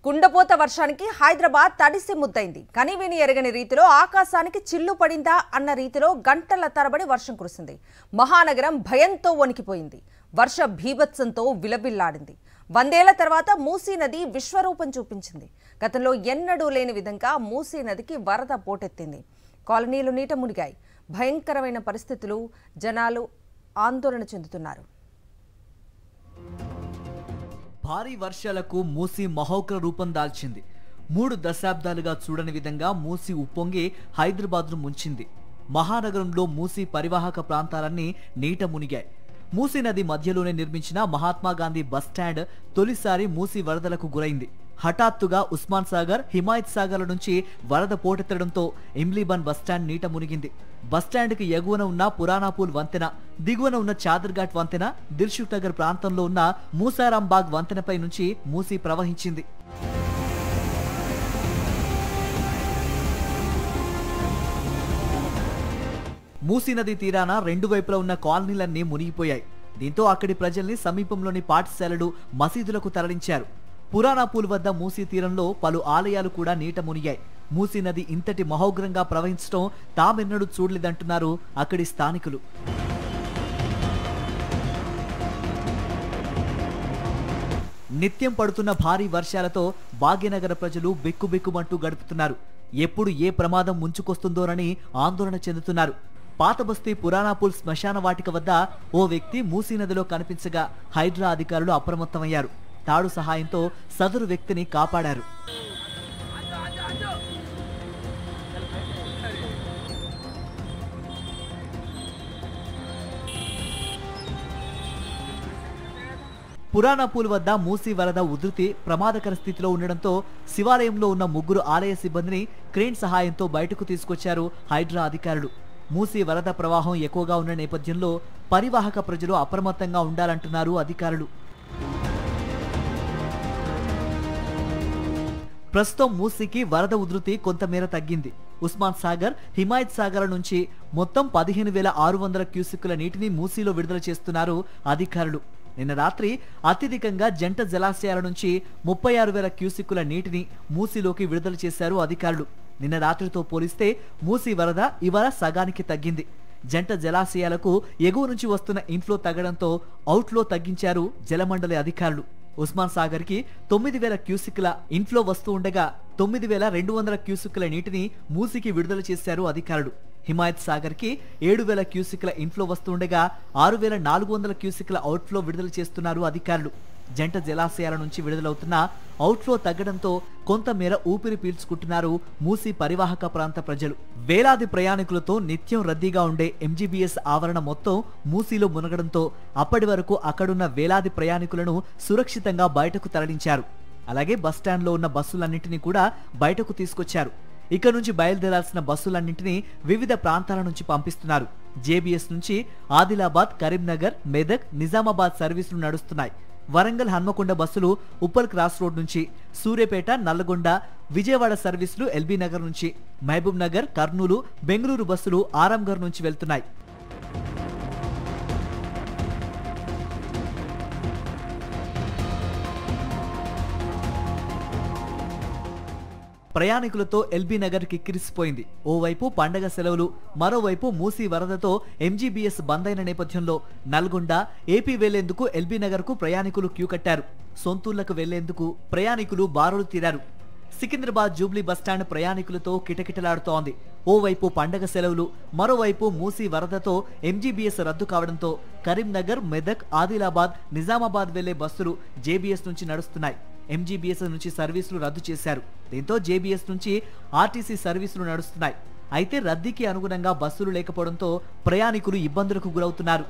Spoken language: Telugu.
కుండపోత వర్షానికి హైదరాబాద్ తడిసి ముద్దైంది. కనివిని ఎరగని రీతిలో ఆకాశానికి చిల్లు పడిందా అన్న రీతిలో గంటల తరబడి వర్షం కురిసింది. మహానగరం భయంతో వణికిపోయింది. వర్ష భీభత్సంతో విలవిల్లాడింది. 100 ఏళ్ల తర్వాత మూసీ నది విశ్వరూపం చూపించింది. గతంలో ఎన్నడూ లేని విధంగా మూసీ నదికి వరద పోటెత్తింది. కాలనీలు నీట మునిగాయి. భయంకరమైన పరిస్థితులు. జనాలు ఆందోళన చెందుతున్నారు. భారీ వర్షాలకు మూసీ మహోగ్ర రూపం దాల్చింది. 3 దశాబ్దాలుగా చూడని విధంగా మూసీ ఉప్పొంగి హైదరాబాద్ను ముంచింది. మహానగరంలో మూసీ పరివాహక ప్రాంతాలన్నీ నీట మునిగాయి. మూసీ నది మధ్యలోనే నిర్మించిన మహాత్మాగాంధీ బస్టాండ్ తొలిసారి మూసీ వరదలకు గురైంది. హఠాత్తుగా ఉస్మాన్ సాగర్, హిమాయత్ సాగర్ల నుంచి వరద పోటెత్తడంతో ఇమ్లీబన్ బస్టాండ్ నీట మునిగింది. బస్టాండ్కి ఎగువన ఉన్న పురాణాపూల్ వంతెన, దిగువన ఉన్న చాదర్ఘాట్ వంతెన, దిల్సుఖ్ నగర్ ప్రాంతంలో ఉన్న మూసారాంబాగ్ వంతెనపై నుంచి మూసీ ప్రవహించింది. మూసీ నది తీరాన 2 వైపులా ఉన్న కాలనీలన్నీ మునిగిపోయాయి. దీంతో అక్కడి ప్రజల్ని సమీపంలోని పాఠశాలలు, మసీదులకు తరలించారు. పురాణాపూల్ వద్ద మూసీ తీరంలో పలు ఆలయాలు కూడా నీట మునిగాయి. మూసీ నది ఇంతటి మహోగ్రంగా ప్రవహించడం తామెన్నడూ చూడలేదంటున్నారు అక్కడి స్థానికులు. నిత్యం పడుతున్న భారీ వర్షాలతో భాగ్యనగర ప్రజలు బిక్కుబిక్కుమంటూ గడుపుతున్నారు. ఎప్పుడు ఏ ప్రమాదం ముంచుకొస్తుందోనని ఆందోళన చెందుతున్నారు. పాతబస్తీ పురాణాపూల్ శ్మశాన వాటిక వద్ద ఓ వ్యక్తి మూసీ నదిలో కనిపించగా హైడ్రా అధికారులు అప్రమత్తమయ్యారు. తాడు సహాయంతో సదరు వ్యక్తిని కాపాడారు. పురాణాపూల్ వద్ద మూసీ వరద ఉధృతి ప్రమాదకర స్థితిలో ఉండడంతో శివాలయంలో ఉన్న 3 ఆలయ సిబ్బందిని క్రేన్ సహాయంతో బయటకు తీసుకొచ్చారు హైడ్రా అధికారులు. మూసీ వరద ప్రవాహం ఎక్కువగా ఉన్న నేపథ్యంలో పరివాహక ప్రజలు అప్రమత్తంగా ఉండాలంటున్నారు అధికారులు. ప్రస్తుతం మూసీకి వరద ఉధృతి కొంతమేర తగ్గింది. ఉస్మాన్ సాగర్, హిమాయత్ సాగర్ నుంచి మొత్తం 15,600 క్యూసెక్కుల నీటిని మూసీలో విడుదల చేస్తున్నారు అధికారులు. నిన్న రాత్రి అత్యధికంగా జంట జలాశయాల నుంచి 36,000 క్యూసెక్కుల నీటిని మూసీలోకి విడుదల చేశారు అధికారులు. నిన్న రాత్రితో పోలిస్తే మూసీ వరద ఇవాళ సగానికి తగ్గింది. జంట జలాశయాలకు ఎగువ నుంచి వస్తున్న ఇన్ఫ్లో తగ్గడంతో అవుట్ఫ్లో తగ్గించారు జలమండలి అధికారులు. ఉస్మాన్ సాగర్ కి 9,000 క్యూసెక్కుల ఇన్ఫ్లో వస్తూ ఉండగా 9,200 క్యూసెక్కుల నీటిని మూసీకి విడుదల చేశారు అధికారులు. హిమాయత్ సాగర్ కి 7,000 క్యూసెక్కుల ఇన్ఫ్లో వస్తుండగా 6,400 క్యూసెక్కుల అవుట్ఫ్లో విడుదల చేస్తున్నారు అధికారులు. జంట జలాశయాల నుంచి విడుదలవుతున్న అవుట్ఫ్లో తగ్గడంతో కొంతమేర ఊపిరి పీల్చుకుంటున్నారు మూసీ పరివాహక ప్రాంత ప్రజలు. వేలాది ప్రయాణికులతో నిత్యం రద్దీగా ఉండే ఎంజీబీఎస్ ఆవరణ మొత్తం మూసీలో మునగడంతో అప్పటి వరకు అక్కడున్న వేలాది ప్రయాణికులను సురక్షితంగా బయటకు తరలించారు. అలాగే బస్టాండ్లో ఉన్న బస్సులన్నింటినీ కూడా బయటకు తీసుకొచ్చారు. ఇక నుంచి బయలుదేరాల్సిన బస్సులన్నింటినీ వివిధ ప్రాంతాల నుంచి పంపిస్తున్నారు. జేబీఎస్ నుంచి ఆదిలాబాద్, కరీంనగర్, మెదక్, నిజామాబాద్ సర్వీసులు నడుస్తున్నాయి. వరంగల్, హన్మకొండ బస్సులు ఉప్పల్ క్రాస్ రోడ్ నుంచి, సూర్యాపేట, నల్లగొండ, విజయవాడ సర్వీసులు ఎల్బీ నగర్ నుంచి, మహబూబ్ నగర్, కర్నూలు, బెంగళూరు బస్సులు ఆరాంఘర్ నుంచి వెళ్తున్నాయి. ప్రయాణికులతో ఎల్బీ నగర్ కిక్కిరిసిపోయింది. ఓవైపు పండగ సెలవులు, మరోవైపు మూసీ వరదతో ఎంజీబీఎస్ బంద్ అయిన నేపథ్యంలో నల్గొండ, ఏపీ వెళ్లేందుకు ఎల్బీ నగర్ కు ప్రయాణికులు క్యూ కట్టారు. సొంతూళ్లకు వెళ్లేందుకు ప్రయాణికులు బారులు తీరారు. సికింద్రాబాద్ జూబ్లీ బస్టాండ్ ప్రయాణికులతో కిటకిటలాడుతోంది. ఓవైపు పండగ సెలవులు, మరోవైపు మూసీ వరదతో ఎంజీబీఎస్ రద్దు కావడంతో కరీంనగర్, మెదక్, ఆదిలాబాద్, నిజామాబాద్ వెళ్లే బస్సులు జేబీఎస్ నుంచి నడుస్తున్నాయి. ఎంజీబీఎస్ నుంచి సర్వీసులు రద్దు చేశారు. దీంతో జేబీఎస్ నుంచి ఆర్టీసీ సర్వీసులు నడుస్తున్నాయి. అయితే రద్దీకి అనుగుణంగా బస్సులు లేకపోవడంతో ప్రయాణికులు ఇబ్బందులకు గురవుతున్నారు.